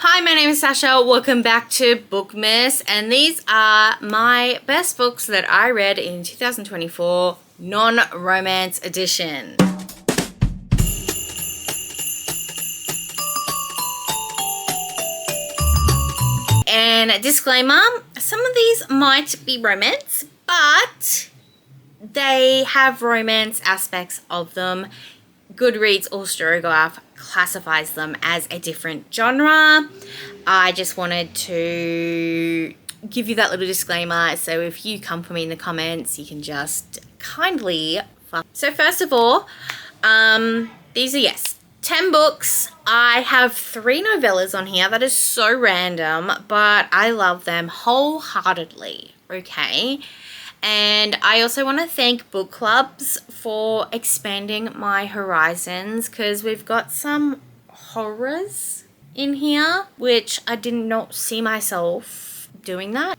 Hi, my name is Sasha. Welcome back to Bookmas, and these are my best books that I read in 2024, non-romance edition. And disclaimer, some of these might be romance, but they have romance aspects of them. Goodreads or Storygraph classifies them as a different genre. I just wanted to give you that little disclaimer, so if you come for me in the comments, you can just kindly fuck. So first of all, these are 10 books. I have 3 novellas on here. That is so random, but I love them wholeheartedly, okay? And I also want to thank book clubs for expanding my horizons, because we've got some horrors in here, which I did not see myself doing that.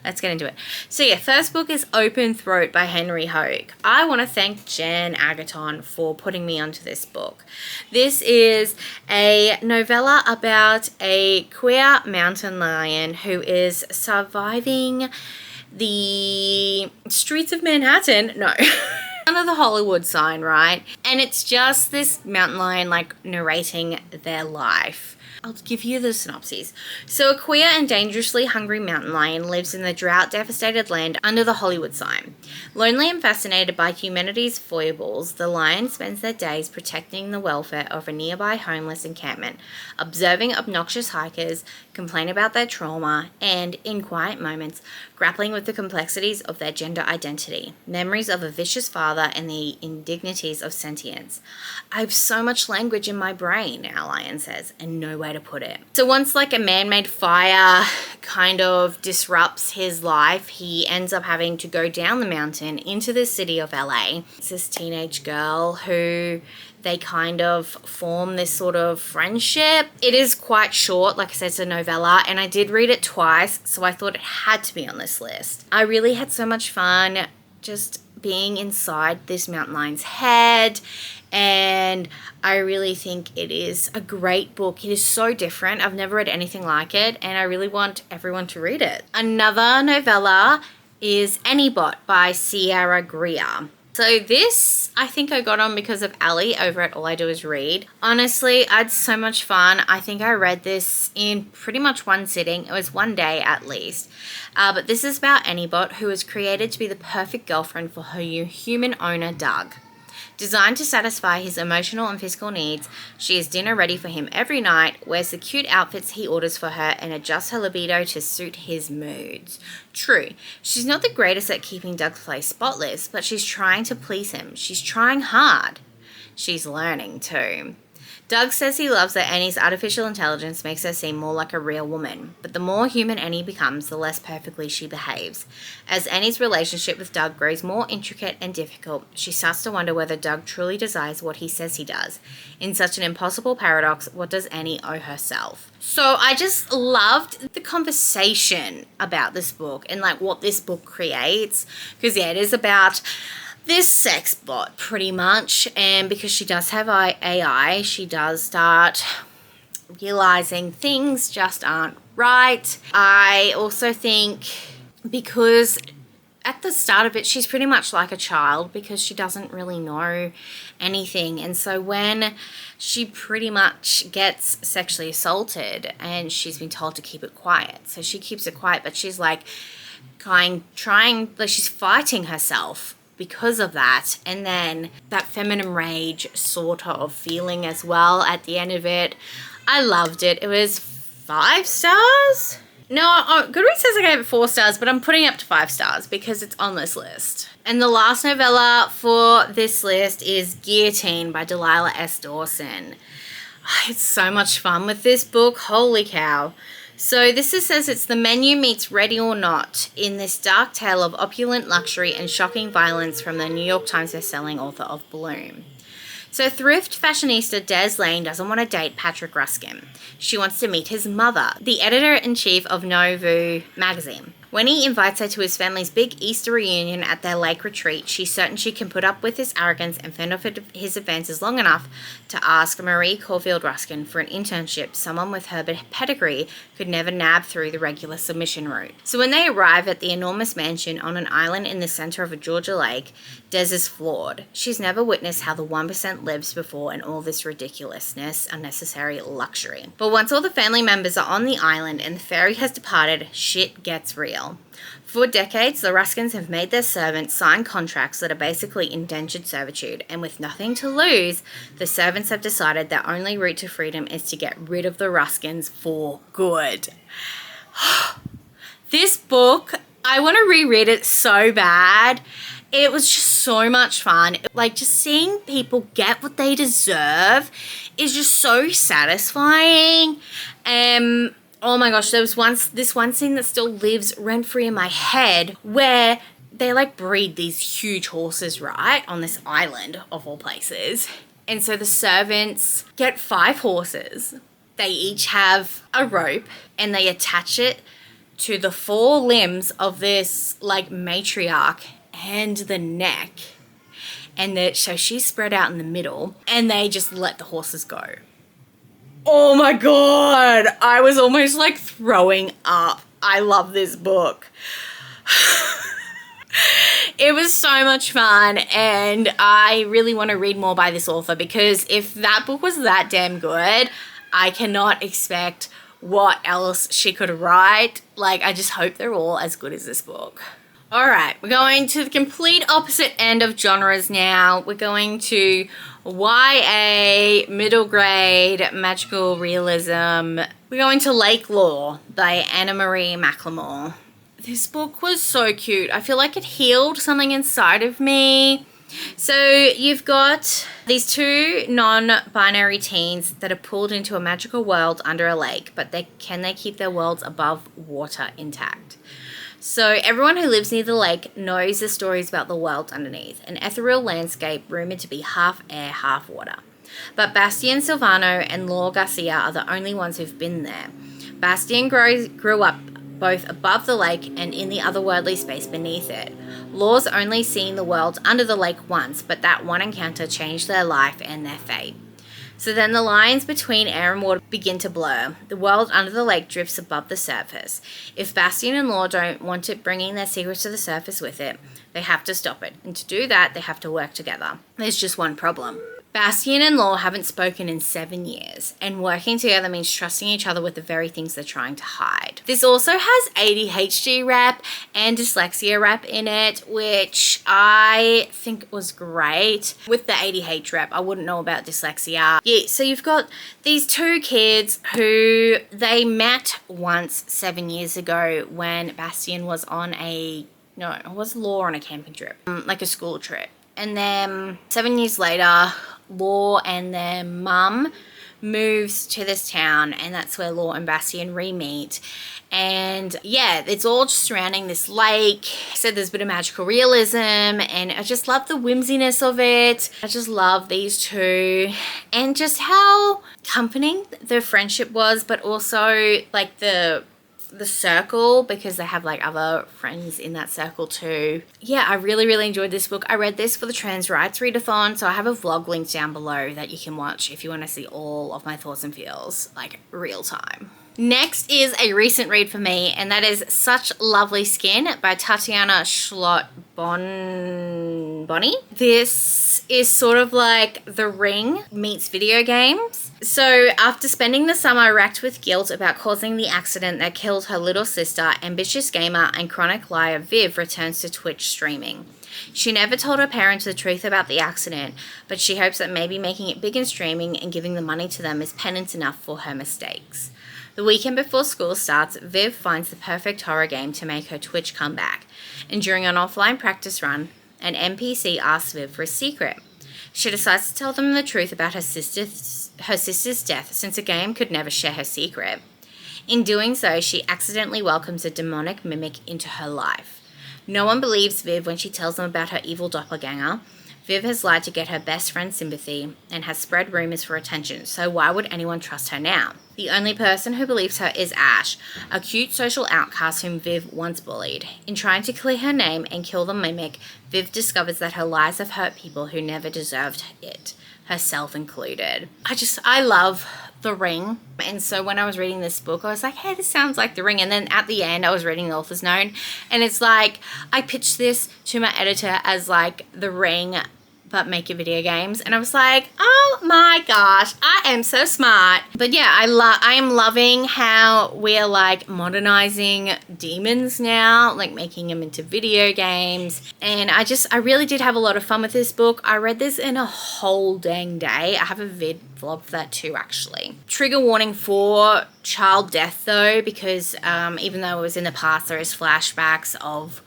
Let's get into it. So yeah, first book is Open Throat by Henry Hogue. I want to thank Jen Agaton for putting me onto this book. This is a novella about a queer mountain lion who is surviving the streets of Manhattan. No. Under the Hollywood sign, right? And it's just this mountain lion like narrating their life. I'll give you the synopsis. So a queer and dangerously hungry mountain lion lives in the drought-devastated land under the Hollywood sign. Lonely and fascinated by humanity's foibles, the lion spends their days protecting the welfare of a nearby homeless encampment, observing obnoxious hikers, complain about their trauma, and, in quiet moments, grappling with the complexities of their gender identity, memories of a vicious father, and the indignities of sentience. I have so much language in my brain, our lion says, and no way to put it. So once like a man-made fire kind of disrupts his life, he ends up having to go down the mountain into the city of LA. It's this teenage girl who they kind of form this sort of friendship. It is quite short, like I said, it's a novella, and I did read it twice, so I thought it had to be on this list. I really had so much fun just being inside this mountain lion's head, and I really think it is a great book. It is so different. I've never read anything like it, and I really want everyone to read it. Another novella is Anybot by Sierra Greer. So this, I think I got on because of Ali over at All I Do Is Read. Honestly, I had so much fun. I think I read this in pretty much one sitting. It was one day at least. But this is about Anybot, who was created to be the perfect girlfriend for her human owner, Doug. Designed to satisfy his emotional and physical needs, she is dinner ready for him every night, wears the cute outfits he orders for her, and adjusts her libido to suit his moods. True, she's not the greatest at keeping Doug's place spotless, but she's trying to please him. She's trying hard. She's learning too. Doug says he loves that Annie's artificial intelligence makes her seem more like a real woman, but the more human Annie becomes, the less perfectly she behaves. As Annie's relationship with Doug grows more intricate and difficult, she starts to wonder whether Doug truly desires what he says he does. In such an impossible paradox, what does Annie owe herself? So I just loved the conversation about this book and like what this book creates, because yeah, it is about this sex bot pretty much, and because she does have AI, she does start realizing things just aren't right. I also think because at the start of it, she's pretty much like a child because she doesn't really know anything, and so when she pretty much gets sexually assaulted and she's been told to keep it quiet, so she keeps it quiet, but she's like she's fighting herself because of that, and then that feminine rage sort of feeling as well at the end of it. I loved it. It was 5 stars? No, Goodreads says I gave it 4 stars, but I'm putting it up to 5 stars because it's on this list. And the last novella for this list is Guillotine by Delilah S. Dawson. It's so much fun with this book. Holy cow. So this says it's the menu meets Ready or Not in this dark tale of opulent luxury and shocking violence from the New York Times bestselling author of Bloom. So thrift fashionista Des Lane doesn't want to date Patrick Ruskin. She wants to meet his mother, the editor-in-chief of Novu magazine. When he invites her to his family's big Easter reunion at their lake retreat, she's certain she can put up with his arrogance and fend off his advances long enough to ask Marie Caulfield Ruskin for an internship someone with her pedigree could never nab through the regular submission route. So when they arrive at the enormous mansion on an island in the center of a Georgia lake, Des is floored. She's never witnessed how the 1% lives before and all this ridiculousness, unnecessary luxury. But once all the family members are on the island and the fairy has departed, shit gets real. For decades, the Ruskins have made their servants sign contracts that are basically indentured servitude, and with nothing to lose, the servants have decided their only route to freedom is to get rid of the Ruskins for good. This book, I want to reread it so bad. It was just so much fun. Like, just seeing people get what they deserve is just so satisfying. Oh my gosh, there was this one scene that still lives rent-free in my head where they like breed these huge horses, right, on this island of all places. And so the servants get 5 horses. They each have a rope and they attach it to the 4 limbs of this like matriarch and the neck. And so she's spread out in the middle and they just let the horses go. Oh my god, I was almost like throwing up. I love this book. It was so much fun and I really want to read more by this author because if that book was that damn good, I cannot expect what else she could write. Like, I just hope they're all as good as this book. Alright, we're going to the complete opposite end of genres now. We're going to YA, middle grade, magical realism. We're going to Lake Law by Anna Marie McLemore. This book was so cute. I feel like it healed something inside of me. So you've got these 2 non-binary teens that are pulled into a magical world under a lake, but can they keep their worlds above water intact? So everyone who lives near the lake knows the stories about the world underneath, an ethereal landscape rumoured to be half air, half water. But Bastian Silvano and Laura Garcia are the only ones who've been there. Bastian grew up both above the lake and in the otherworldly space beneath it. Laura's only seen the world under the lake once, but that one encounter changed their life and their fate. So then the lines between air and water begin to blur. The world under the lake drifts above the surface. If Bastian and Laura don't want it bringing their secrets to the surface with it, they have to stop it. And to do that, they have to work together. There's just one problem. Bastian and Laura haven't spoken in 7 years, and working together means trusting each other with the very things they're trying to hide. This also has ADHD rap and dyslexia rap in it, which I think was great. With the ADHD rap, I wouldn't know about dyslexia. Yeah, so you've got these 2 kids who they met once 7 years ago when Bastian was on Laura on a camping trip, like a school trip. And then 7 years later, Laura and their mum moves to this town, and that's where Laura and Bastian re-meet. And yeah, it's all just surrounding this lake. So there's a bit of magical realism, and I just love the whimsiness of it. I just love these 2 and just how comforting their friendship was, but also like the circle, because they have like other friends in that circle too. Yeah, I really enjoyed this book. I read this for the Trans Rights Readathon, so I have a vlog linked down below that you can watch if you want to see all of my thoughts and feels like real time. Next is a recent read for me, and that is Such Lovely Skin by Tatiana Schlott-Bonney. This is sort of like The Ring meets video games. So after spending the summer racked with guilt about causing the accident that killed her little sister, ambitious gamer and chronic liar Viv returns to Twitch streaming. She never told her parents the truth about the accident, but she hopes that maybe making it big in streaming and giving the money to them is penance enough for her mistakes. The weekend before school starts, Viv finds the perfect horror game to make her Twitch comeback, and during an offline practice run, an NPC asks Viv for a secret. She decides to tell them the truth about her sister's death, since a game could never share her secret. In doing so, she accidentally welcomes a demonic mimic into her life. No one believes Viv when she tells them about her evil doppelganger. Viv has lied to get her best friend's sympathy and has spread rumors for attention, so why would anyone trust her now? The only person who believes her is Ash, a cute social outcast whom Viv once bullied. In trying to clear her name and kill the mimic, Viv discovers that her lies have hurt people who never deserved it, herself included. I love The Ring. And so when I was reading this book, I was like, hey, this sounds like The Ring. And then at the end, I was reading the author's note, and it's like, I pitched this to my editor as like The Ring, but make your video games. And I was like, oh my gosh, I am so smart. But yeah, I am loving how we're like modernizing demons now, like making them into video games. And I really did have a lot of fun with this book. I read this in a whole dang day. I have a vid vlog for that too, actually. Trigger warning for child death though, because even though it was in the past, there is flashbacks of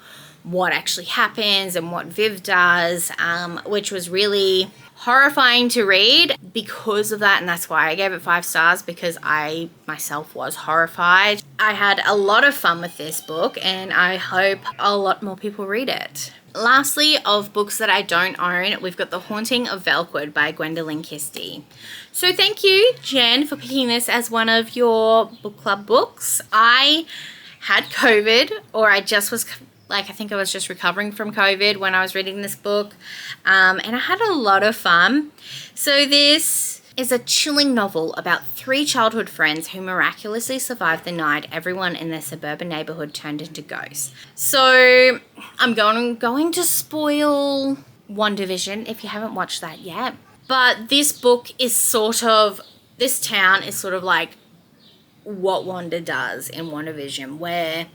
what actually happens and what Viv does, which was really horrifying to read because of that, and that's why I gave it 5 stars, because I myself was horrified. I had a lot of fun with this book, and I hope a lot more people read it. Lastly, of books that I don't own, we've got The Haunting of Velkwood by Gwendolyn Christie. So thank you, Jen, for picking this as one of your book club books. I had COVID, or I think I was just recovering from COVID when I was reading this book, and I had a lot of fun. So this is a chilling novel about 3 childhood friends who miraculously survived the night everyone in their suburban neighborhood turned into ghosts. So I'm going to spoil WandaVision if you haven't watched that yet. But this book is this town is sort of like what Wanda does in WandaVision, where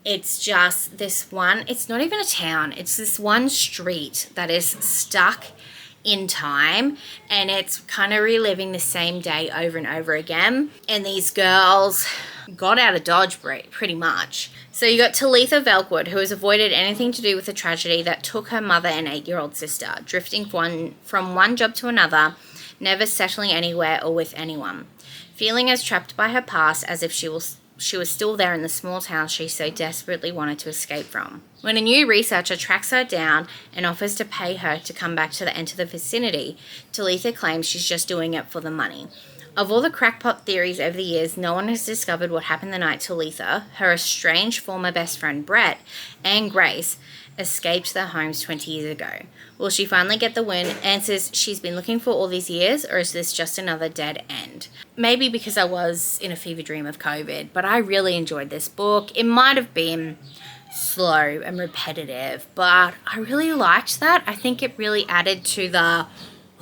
it's just this one, it's not even a town, it's this one street that is stuck in time, and it's kind of reliving the same day over and over again. And these girls got out of Dodge pretty much. So you got Talitha Velkwood, who has avoided anything to do with the tragedy that took her mother and 8-year-old sister, drifting from one job to another, never settling anywhere or with anyone. Feeling as trapped by her past as if she was still there in the small town she so desperately wanted to escape from. When a new researcher tracks her down and offers to pay her to come back to enter the vicinity, Talitha claims she's just doing it for the money. Of all the crackpot theories over the years, no one has discovered what happened the night Talitha, her estranged former best friend Brett, and Grace escaped their homes 20 years ago. Will she finally get the win? Answers she's been looking for all these years, or is this just another dead end? Maybe because I was in a fever dream of COVID, but I really enjoyed this book. It might have been slow and repetitive, but I really liked that. I think it really added to the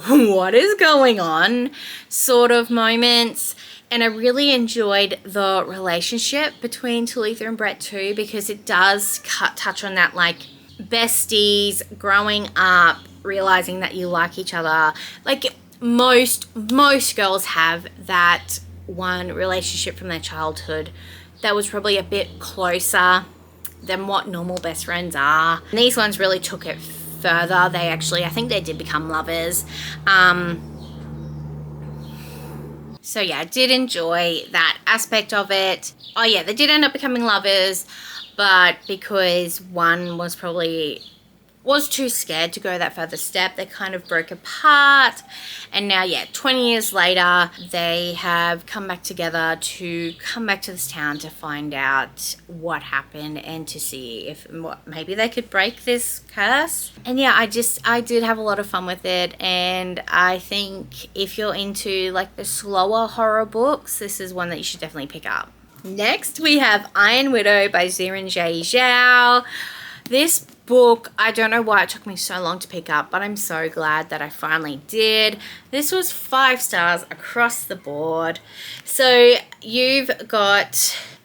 what is going on sort of moments. And I really enjoyed the relationship between Talitha and Brett too, because it does touch on that like besties, growing up, realizing that you like each other. Like most girls have that one relationship from their childhood that was probably a bit closer than what normal best friends are. And these ones really took it further. I think they did become lovers. So yeah, I did enjoy that aspect of it. Oh yeah, they did end up becoming lovers, but because one was too scared to go that further step, they kind of broke apart. And now, yeah, 20 years later, they have come back together to come back to this town to find out what happened and to see if maybe they could break this curse. And yeah, I did have a lot of fun with it. And I think if you're into like the slower horror books, this is one that you should definitely pick up. Next, we have Iron Widow by Ziran J. Zhao. This book, I don't know why it took me so long to pick up, but I'm so glad that I finally did. This was 5 stars across the board. So you've got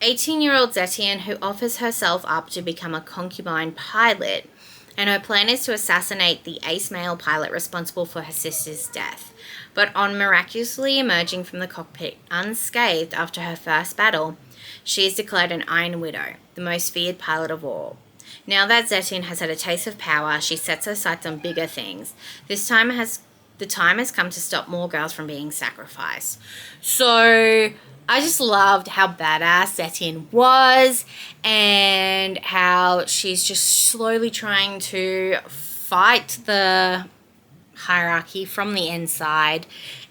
18-year-old Zetian, who offers herself up to become a concubine pilot, and her plan is to assassinate the ace male pilot responsible for her sister's death. But on miraculously emerging from the cockpit unscathed after her first battle, she is declared an Iron Widow, the most feared pilot of all. Now that Zetian has had a taste of power, she sets her sights on bigger things. The time has come to stop more girls from being sacrificed. So I just loved how badass Zetian was, and how she's just slowly trying to fight the hierarchy from the inside,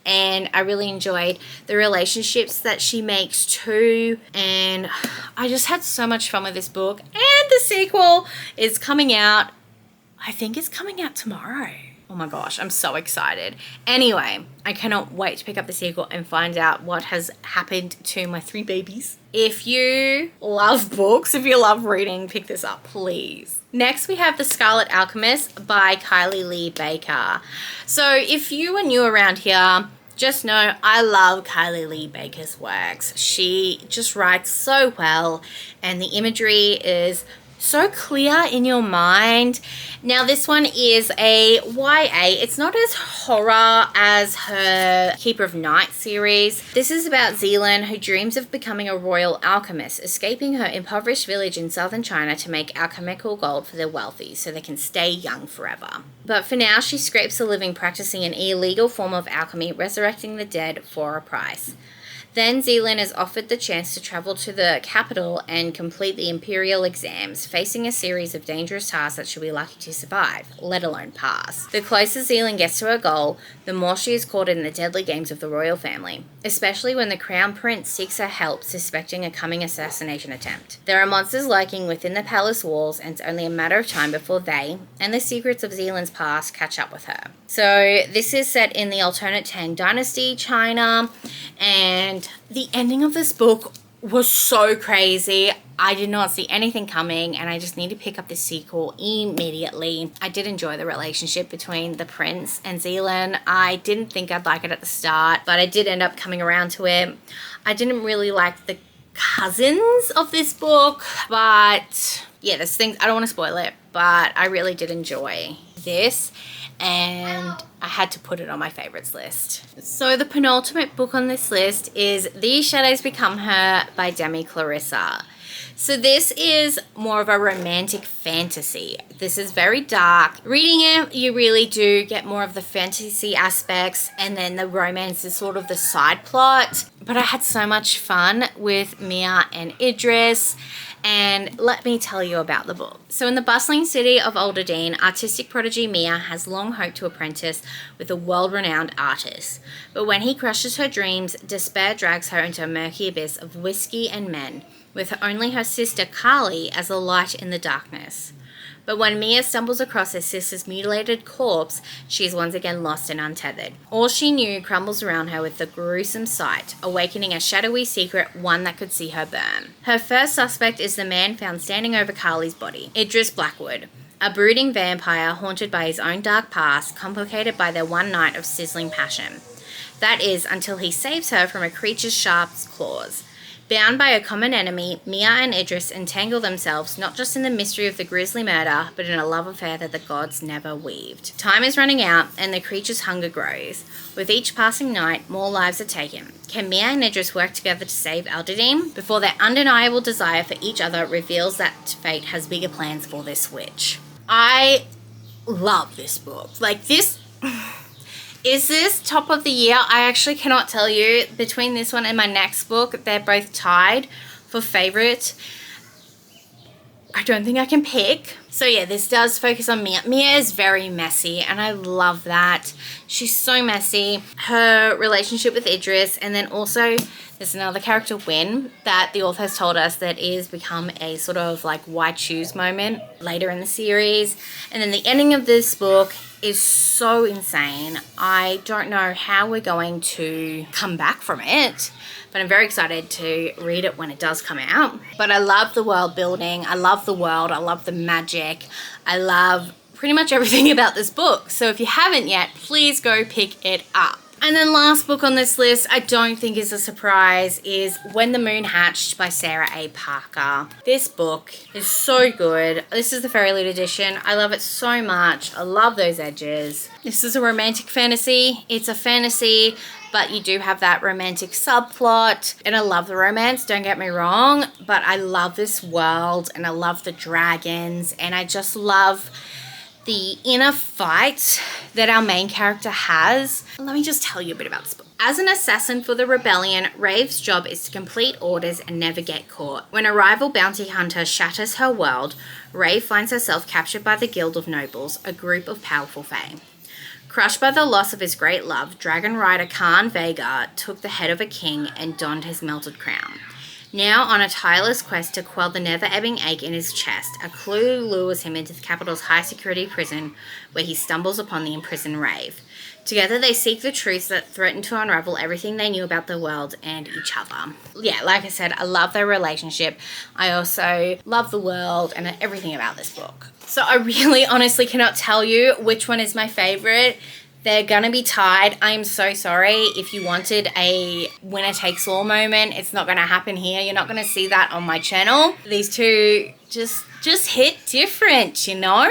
and I really enjoyed the relationships that she makes too, and I just had so much fun with this book. And the sequel is coming out. I think it's coming out tomorrow. Oh my gosh, I'm so excited. Anyway, I cannot wait to pick up the sequel and find out what has happened to my 3 babies. If you love books, if you love reading, pick this up, please. Next, we have The Scarlet Alchemist by Kylie Lee Baker. So if you are new around here, just know I love Kylie Lee Baker's works. She just writes so well, and the imagery is so clear in your mind. Now this one is a YA. It's not as horror as her Keeper of Night series. This is about Zealand, who dreams of becoming a royal alchemist, escaping her impoverished village in southern China to make alchemical gold for the wealthy so they can stay young forever. But for now, she scrapes a living practicing an illegal form of alchemy, resurrecting the dead for a price. Then Zealand is offered the chance to travel to the capital and complete the imperial exams, facing a series of dangerous tasks that she'll be lucky to survive, let alone pass. The closer Zealand gets to her goal, the more she is caught in the deadly games of the royal family, especially when the crown prince seeks her help, suspecting a coming assassination attempt. There are monsters lurking within the palace walls, and it's only a matter of time before they, and the secrets of Zealand's past, catch up with her. So this is set in the alternate Tang Dynasty, China, and the ending of this book was so crazy. I did not see anything coming, and I just need to pick up the sequel immediately. I did enjoy the relationship between the prince and Zealand. I didn't think I'd like it at the start, but I did end up coming around to it. I didn't really like the cousins of this book, but yeah, there's things, I don't want to spoil it, but I really did enjoy this, and I had to put it on my favorites list. So the penultimate book on this list is These Shadows Become Her by Demi Clarissa. So this is more of a romantic fantasy. This is very dark. Reading it, you really do get more of the fantasy aspects, and then the romance is sort of the side plot. But I had so much fun with Mia and Idris, and let me tell you about the book. So in the bustling city of Alderdine, artistic prodigy Mia has long hoped to apprentice with a world-renowned artist. But when he crushes her dreams, despair drags her into a murky abyss of whiskey and men, with only her sister Carly as a light in the darkness. But when Mia stumbles across her sister's mutilated corpse, she is once again lost and untethered. All she knew crumbles around her with the gruesome sight, awakening a shadowy secret, one that could see her burn. Her first suspect is the man found standing over Carly's body, Idris Blackwood, a brooding vampire haunted by his own dark past, complicated by their one night of sizzling passion. That is, until he saves her from a creature's sharp claws. Bound by a common enemy, Mia and Idris entangle themselves not just in the mystery of the grisly murder, but in a love affair that the gods never weaved. Time is running out, and the creature's hunger grows. With each passing night, more lives are taken. Can Mia and Idris work together to save Alderdine before their undeniable desire for each other reveals that fate has bigger plans for this witch? I love this book. Like, this... Is this top of the year? I actually cannot tell you. Between this one and my next book, they're both tied for favorite. I don't think I can pick. So yeah, this does focus on Mia. Mia is very messy, and I love that. She's so messy. Her relationship with Idris, and then also there's another character, Win, that the author has told us that is become a sort of like white shoes moment later in the series. And then the ending of this book is so insane. I don't know how we're going to come back from it, but I'm very excited to read it when it does come out. But I love the world building. I love the world. I love the magic. I love pretty much everything about this book. So if you haven't yet, please go pick it up. And then last book on this list, I don't think is a surprise, is When the Moon Hatched by Sarah A. Parker. This book is so good. This is the Fairy Loot edition. I love it so much. I love those edges. This is a romantic fantasy. It's a fantasy, but you do have that romantic subplot. And I love the romance, don't get me wrong, but I love this world, and I love the dragons, and I just love the inner fight that our main character has. Let me just tell you a bit about this book. As an assassin for the rebellion, Rave's job is to complete orders and never get caught. When a rival bounty hunter shatters her world, Rave finds herself captured by the Guild of Nobles, a group of powerful fae. Crushed by the loss of his great love, dragon rider Khan Vega took the head of a king and donned his melted crown. Now on a tireless quest to quell the never-ebbing ache in his chest, a clue lures him into the capital's high-security prison where he stumbles upon the imprisoned Rave. Together they seek the truths that threaten to unravel everything they knew about the world and each other. Yeah, like I said, I love their relationship. I also love the world and everything about this book. So I really honestly cannot tell you which one is my favorite. They're gonna be tied. I'm so sorry if you wanted a winner takes all moment. It's not gonna happen here. You're not gonna see that on my channel. These two just hit different, you know?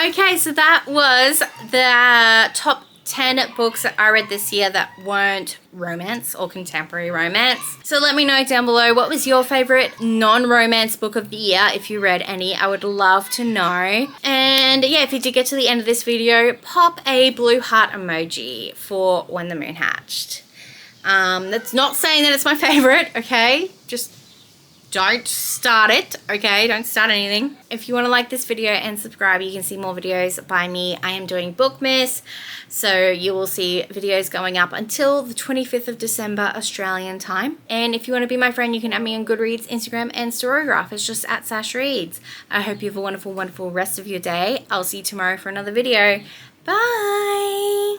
Okay, so that was the top 10 books that I read this year that weren't romance or contemporary romance. So let me know down below, what was your favorite non-romance book of the year? If you read any, I would love to know. And yeah, if you did get to the end of this video, pop a blue heart emoji for When the Moon Hatched. That's not saying that it's my favorite, okay? Just don't start it, okay? Don't start anything. If you want to like this video and subscribe, you can see more videos by me. I am doing bookmas, so you will see videos going up until the 25th of December Australian time. And if you want to be my friend, you can add me on Goodreads, Instagram, and Storygraph. It's just at @sashreads. I hope you have a wonderful, wonderful rest of your day. I'll see you tomorrow for another video. Bye!